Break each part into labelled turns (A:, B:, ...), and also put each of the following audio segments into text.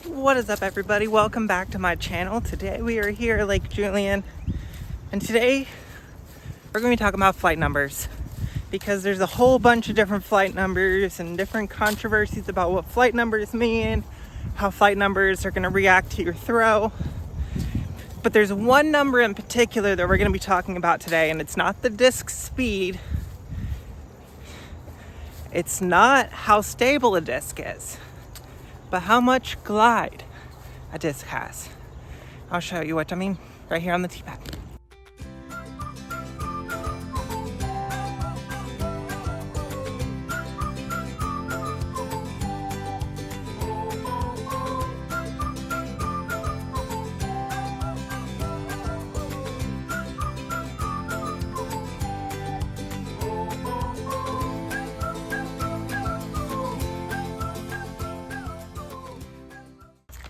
A: What is up, everybody? Welcome back to my channel. Today we are here at Lake Julian, and today we're going to be talking about flight numbers because there's a whole bunch of different flight numbers and different controversies about what flight numbers mean, how flight numbers are going to react to your throw. But there's one number in particular that we're going to be talking about today, and it's not the disc speed. It's not how stable a disc is, but how much glide a disc has. I'll show you what I mean right here on the T-pad.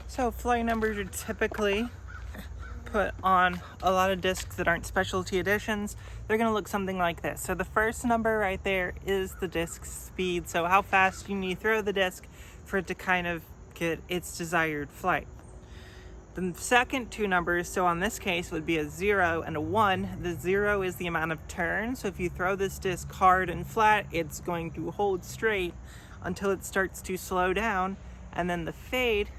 A: So flight numbers are typically put on a lot of discs that aren't specialty editions. They're going to look something like this. So the first number right there is the disc speed, so how fast you need to throw the disc for it to kind of get its desired flight. The second two numbers, so on this case, would be a 0 and a 1. The 0 is the amount of turns, so if you throw this disc hard and flat, it's going to hold straight until it starts to slow down, and then the fade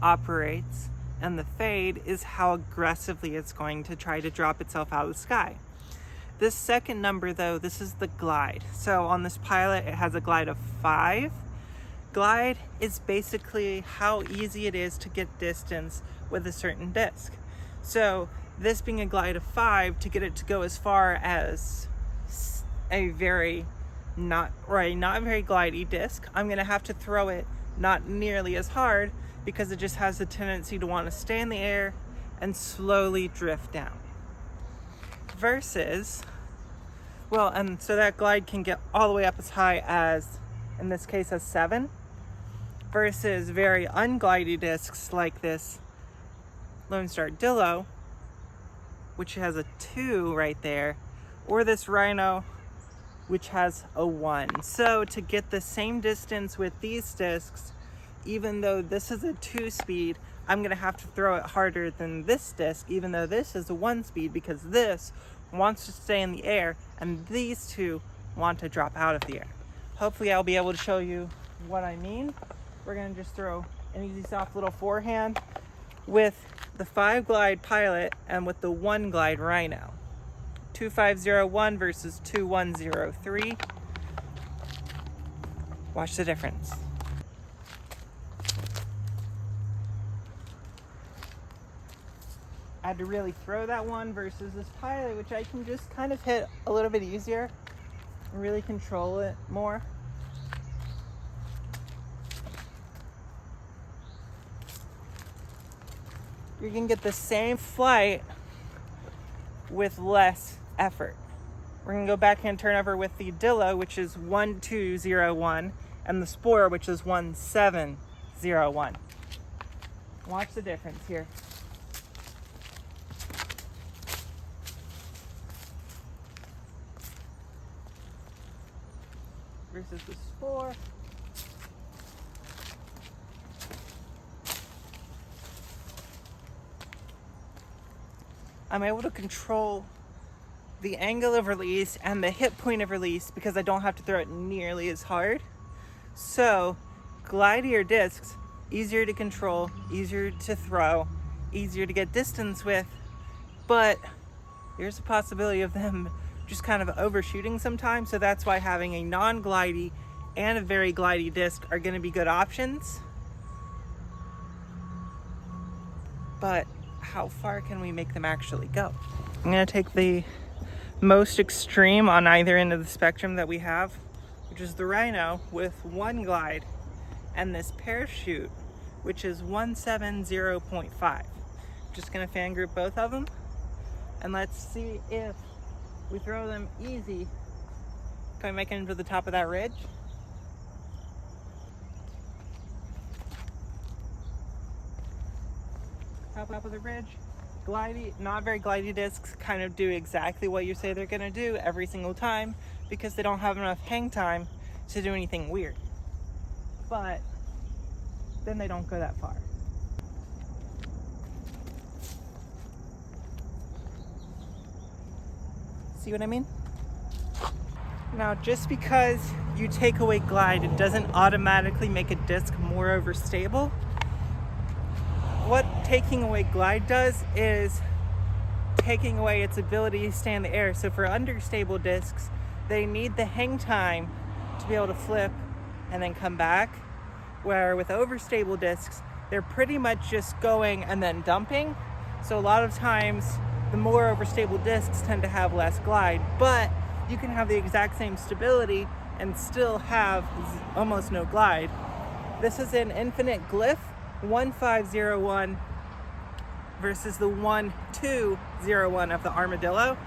A: operates, and the fade is how aggressively it's going to try to drop itself out of the sky. This second number, though, this is the glide. So on this pilot, it has a glide of 5. Glide is basically how easy it is to get distance with a certain disc. So this being a glide of 5, to get it to go as far as a very not very glidey disc, I'm going to have to throw it not nearly as hard, because it just has the tendency to want to stay in the air and slowly drift down. Versus, and so that glide can get all the way up as high as, in this case, a 7, versus very unglidey discs like this Lone Star Dillo, which has a 2 right there, or this Rhino, which has a 1. So to get the same distance with these discs, even though this is a 2 speed, I'm going to have to throw it harder than this disc, even though this is a 1 speed, because this wants to stay in the air and these two want to drop out of the air. Hopefully I'll be able to show you what I mean. We're going to just throw an easy soft little forehand with the 5 glide Pilot and with the 1 glide Rhino. 2501 versus 2103. Watch the difference. I had to really throw that one versus this Pilot, which I can just kind of hit a little bit easier and really control it more. You can get the same flight with less effort. We're going to go backhand turnover with the Dillo, which is 1201, and the Spore, which is 1701. Watch the difference here. Versus the Spore. I'm able to control the angle of release and the hit point of release because I don't have to throw it nearly as hard. So, glidier discs, easier to control, easier to throw, easier to get distance with, but there's a possibility of them just kind of overshooting sometimes, so that's why having a non-glidey and a very glidey disc are going to be good options. But how far can we make them actually go? I'm going to take the most extreme on either end of the spectrum that we have, which is the Rhino with 1 glide, and this Parachute, which is 170.5. Just going to fan group both of them, and let's see if we throw them easy. Can we make it into the top of that ridge? Top of the ridge. Glidey, not very glidey discs kind of do exactly what you say they're going to do every single time because they don't have enough hang time to do anything weird. But then they don't go that far. See what I mean? Now, just because you take away glide, it doesn't automatically make a disc more overstable. What taking away glide does is taking away its ability to stay in the air. So for understable discs, they need the hang time to be able to flip and then come back. Where with overstable discs, they're pretty much just going and then dumping. So a lot of times, the more overstable discs tend to have less glide, but you can have the exact same stability and still have almost no glide. This is an Infinite Glyph 1501 versus the 1201 of the Armadillo.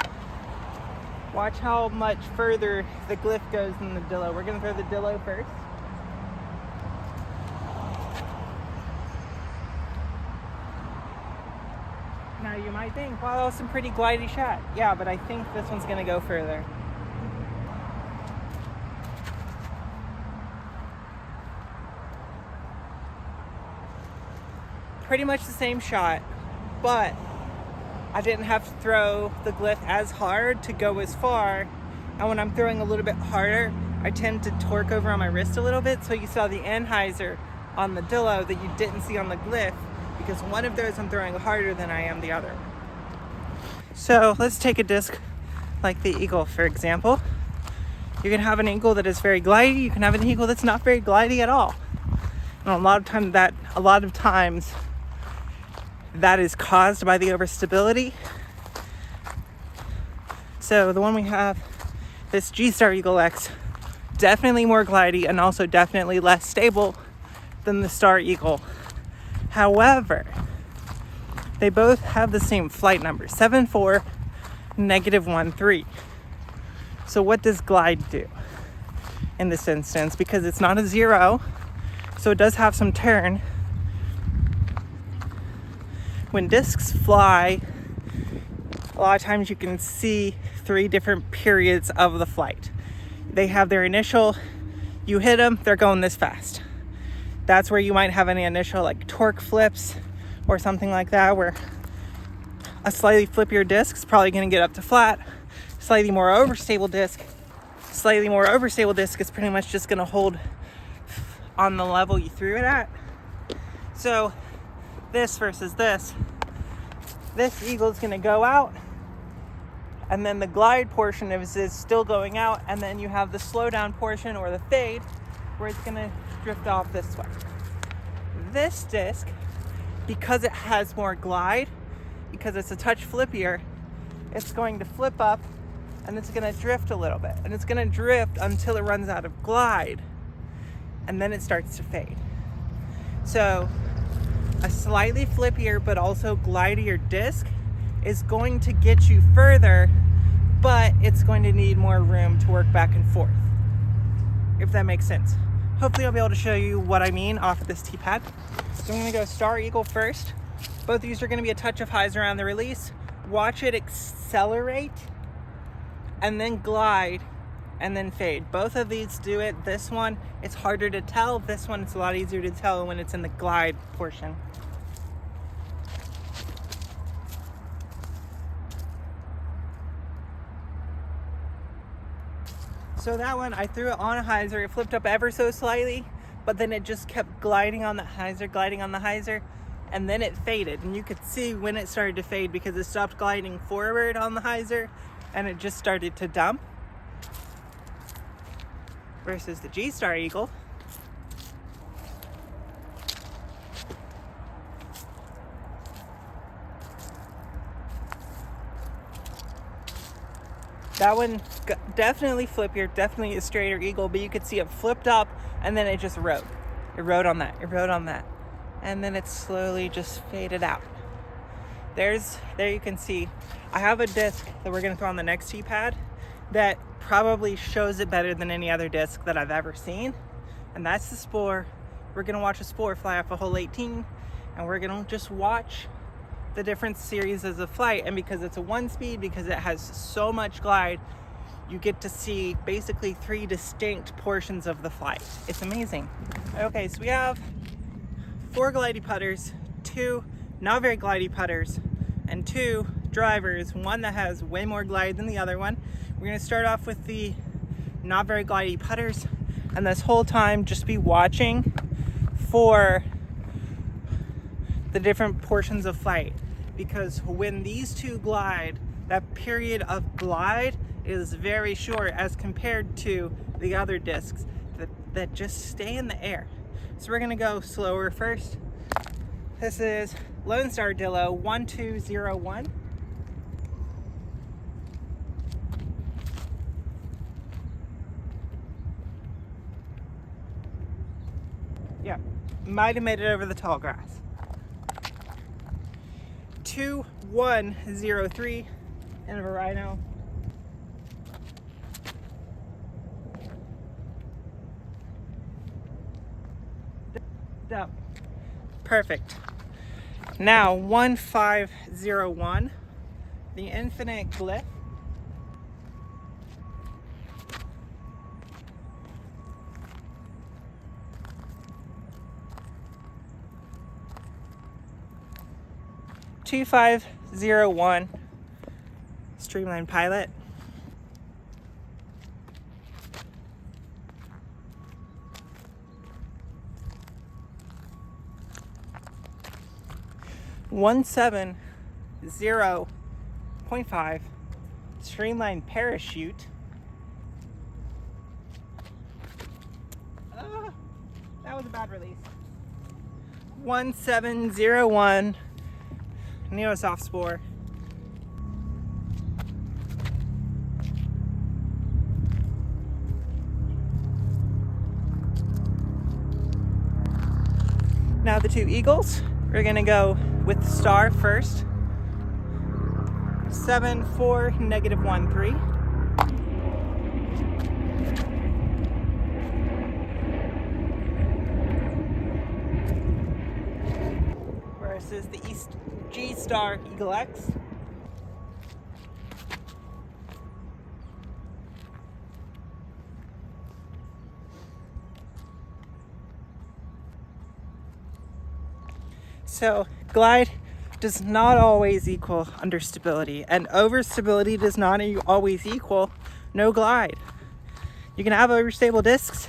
A: Watch how much further the Glyph goes than the Dillo. We're gonna throw the Dillo first. Now you might think, wow, that was some pretty glidey shot. Yeah, but I think this one's gonna go further. Pretty much the same shot, but I didn't have to throw the Glyph as hard to go as far. And when I'm throwing a little bit harder, I tend to torque over on my wrist a little bit. So you saw the Anheuser on the Dillo that you didn't see on the Glyph, because one of those I'm throwing harder than I am the other. So let's take a disc like the Eagle, for example. You can have an Eagle that is very glidey. You can have an Eagle that's not very glidey at all. And a lot of times that is caused by the overstability. So the one we have, this G-Star Eagle X, definitely more glidey and also definitely less stable than the Star Eagle. However, they both have the same flight number, 74-13. So what does glide do in this instance? Because it's not a zero, so it does have some turn. When discs fly, a lot of times you can see 3 different periods of the flight. They have their initial, you hit them, they're going this fast. That's where you might have any initial like torque flips or something like that, where a slightly flippier disc is probably going to get up to flat. Slightly more overstable disc is pretty much just going to hold on the level you threw it at. So this versus this Eagle is going to go out, and then the glide portion of it is still going out, and then you have the slow down portion or the fade where it's going to drift off this way. This disc, because it has more glide, because it's a touch flippier, it's going to flip up and it's going to drift a little bit, and it's going to drift until it runs out of glide, and then it starts to fade. So a slightly flippier but also glidier disc is going to get you further, but it's going to need more room to work back and forth, if that makes sense. Hopefully I'll be able to show you what I mean off of this T-pad. So I'm going to go Star Eagle first. Both of these are going to be a touch of highs around the release. Watch it accelerate and then glide and then fade. Both of these do it. This one, it's harder to tell. This one, it's a lot easier to tell when it's in the glide portion. So that one, I threw it on a hyzer. It flipped up ever so slightly, but then it just kept gliding on the hyzer, and then it faded. And you could see when it started to fade because it stopped gliding forward on the hyzer and it just started to dump. Versus the G-Star Eagle. That one definitely flippier, definitely a straighter Eagle, but you could see it flipped up and then it just rode. It rode on that, and then it slowly just faded out. There you can see, I have a disc that we're gonna throw on the next T-pad that probably shows it better than any other disc that I've ever seen, and that's the Spore. We're gonna watch a Spore fly off a hole 18, and we're gonna just watch the different series of flight. And because it's a 1-speed, because it has so much glide, you get to see basically 3 distinct portions of the flight. It's amazing. Okay, so we have 4 glidey putters, 2 not very glidey putters, and 2 drivers, one that has way more glide than the other one. We're going to start off with the not very glidey putters, and this whole time just be watching for the different portions of flight, because when these two glide, that period of glide is very short as compared to the other discs that just stay in the air. So we're gonna go slower first. This is Lone Star Armadillo 1201. Yeah, might have made it over the tall grass. 2103 in a Rhino. Up. Perfect. Now 1501, the Infinite Glyph. (2501) Streamline Pilot. 170.5 Streamline Parachute. That was a bad release. 1701 Neo Soft Spore. Now the 2 Eagles. We're gonna go with the Star first. 74-13. Versus the East G Star Eagle X. So glide does not always equal understability, and overstability does not always equal no glide. You can have overstable discs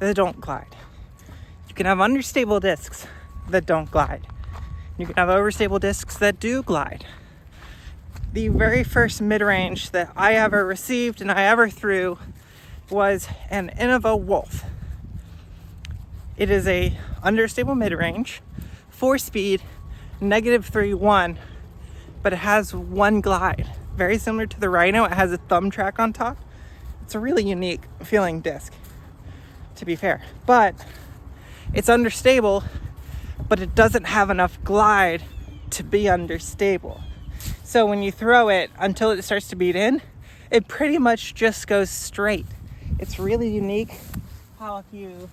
A: that don't glide. You can have understable discs that don't glide. You can have overstable discs that do glide. The very first mid-range that I ever received and I ever threw was an Innova Wolf. It is a understable mid-range, 4-speed, -3-1, but it has 1 glide. Very similar to the Rhino, it has a thumb track on top. It's a really unique feeling disc, to be fair. But it's understable, but it doesn't have enough glide to be understable. So when you throw it until it starts to beat in, it pretty much just goes straight. It's really unique how if you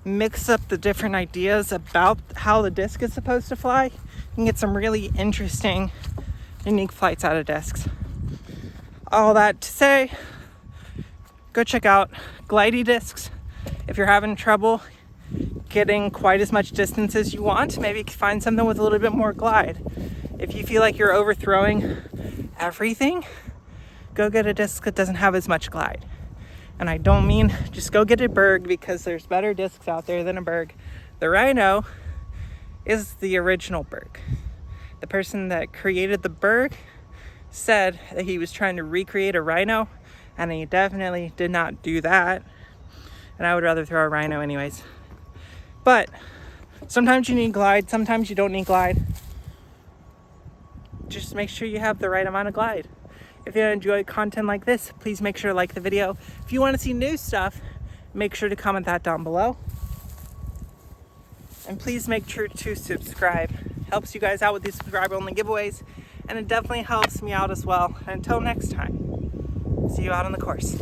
A: mix up the different ideas about how the disc is supposed to fly, you can get some really interesting, unique flights out of discs. All that to say, go check out glidey discs. If you're having trouble getting quite as much distance as you want, maybe find something with a little bit more glide. If you feel like you're overthrowing everything, go get a disc that doesn't have as much glide. And I don't mean just go get a Berg, because there's better discs out there than a Berg. The Rhino is the original Berg. The person that created the Berg said that he was trying to recreate a Rhino, and he definitely did not do that. And I would rather throw a Rhino anyways. But sometimes you need glide, sometimes you don't need glide. Just make sure you have the right amount of glide. If you enjoy content like this, please make sure to like the video. If you want to see new stuff, make sure to comment that down below. And please make sure to subscribe. Helps you guys out with these subscriber-only giveaways, and it definitely helps me out as well. And until next time, see you out on the course.